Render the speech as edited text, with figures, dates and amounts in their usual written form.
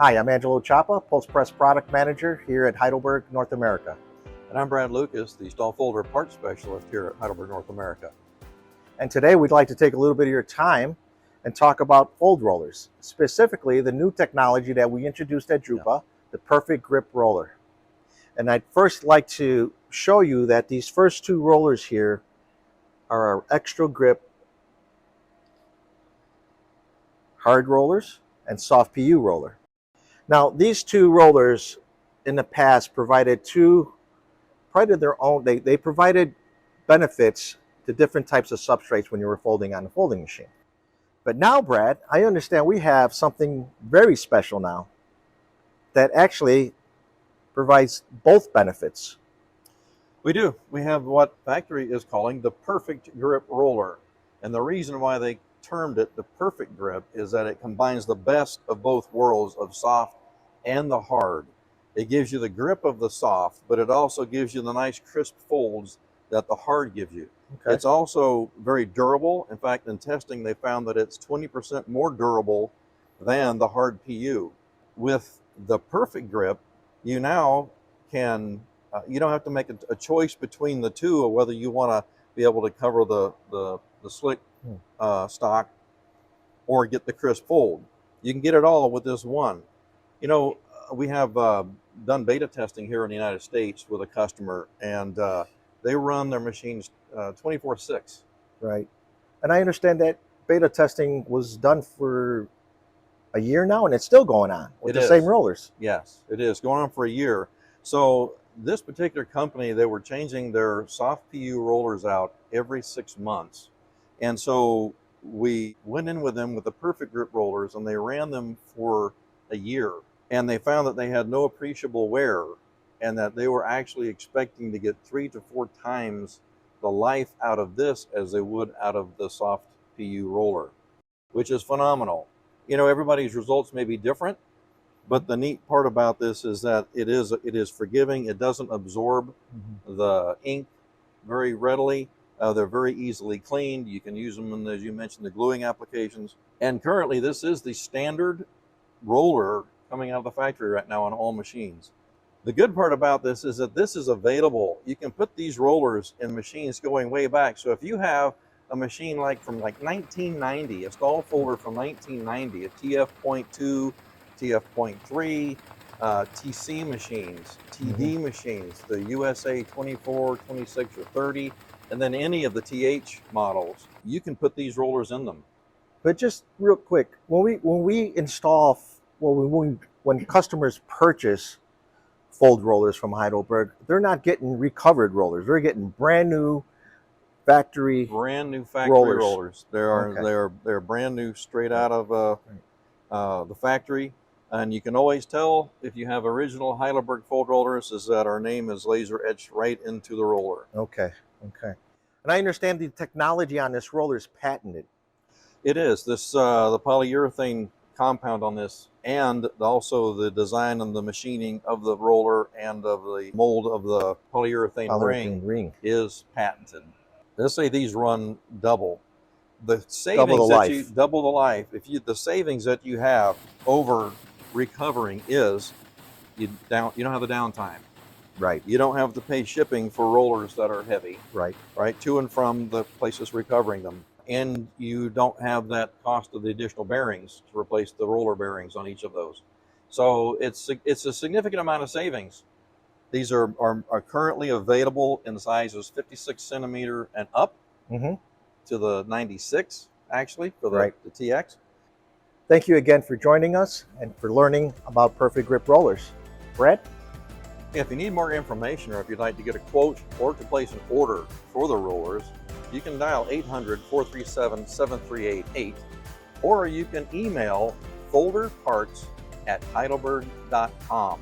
Hi, I'm Angelo Chapa, Post Press Product Manager here at Heidelberg, North America. And I'm Brad Lucas, the stall folder parts specialist here at Heidelberg, North America. And today we'd like to take a little bit of your time and talk about fold rollers, specifically the new technology that we introduced at Drupa, the Perfect Grip Roller. And I'd first like to show you that these first two rollers here are our extra grip hard rollers and soft PU roller. Now, these two rollers in the past provided their own, they provided benefits to different types of substrates when you were folding on the folding machine. But now, Brad, I understand we have something very special now that actually provides both benefits. We do. We have what factory is calling the Perfect Grip Roller. And the reason why they termed it the Perfect Grip is that it combines the best of both worlds of soft and the hard. It gives you the grip of the soft, but it also gives you the nice crisp folds that the hard gives you. Okay. It's also very durable. In fact, in testing, they found that it's 20% more durable than the hard PU. With the Perfect Grip, you now can, you don't have to make a choice between the two of whether you want to be able to cover the slick stock or get the crisp fold. You can get it all with this one. You know, we have done beta testing here in the United States with a customer, and they run their machines 24/6. Right. And I understand that beta testing was done for a year now, and it's still going on with the same rollers. Yes, it is going on for a year. So this particular company, they were changing their soft PU rollers out every 6 months. And so we went in with them with the Perfect Grip rollers, and they ran them for a year. And they found that they had no appreciable wear, and that they were actually expecting to get 3 to 4 times the life out of this as they would out of the soft PU roller, which is phenomenal. You know, everybody's results may be different, but the neat part about this is that it is forgiving. It doesn't absorb the ink very readily. They're very easily cleaned. You can use them in, as you mentioned, the gluing applications. And currently, this is the standard roller coming out of the factory right now on all machines. The good part about this is that this is available. You can put these rollers in machines going way back. So if you have a machine from 1990, a stall folder from 1990, a TF.2, TF.3, TC machines, TD machines, the USA 24, 26, or 30, and then any of the TH models, you can put these rollers in them. But just real quick, when customers purchase fold rollers from Heidelberg, they're not getting recovered rollers. They're getting brand new factory rollers. They're brand new, straight out of the factory. And you can always tell if you have original Heidelberg fold rollers is that our name is laser etched right into the roller. Okay. And I understand the technology on this roller is patented. It is. This the polyurethane compound on this, and also the design and the machining of the roller and of the mold of the polyurethane ring is patented. Let's say these run double. The savings double the life. The savings that you have over recovering is you don't have the downtime. Right. You don't have to pay shipping for rollers that are heavy. Right. To and from the places recovering them. And you don't have that cost of the additional bearings to replace the roller bearings on each of those. So it's a significant amount of savings. These are currently available in sizes 56 centimeter and up to the 96, actually, for the TX. Thank you again for joining us and for learning about Perfect Grip rollers. Brad? If you need more information, or if you'd like to get a quote or to place an order for the rollers, you can dial 800-437-7388, or you can email folderparts@heidelberg.com.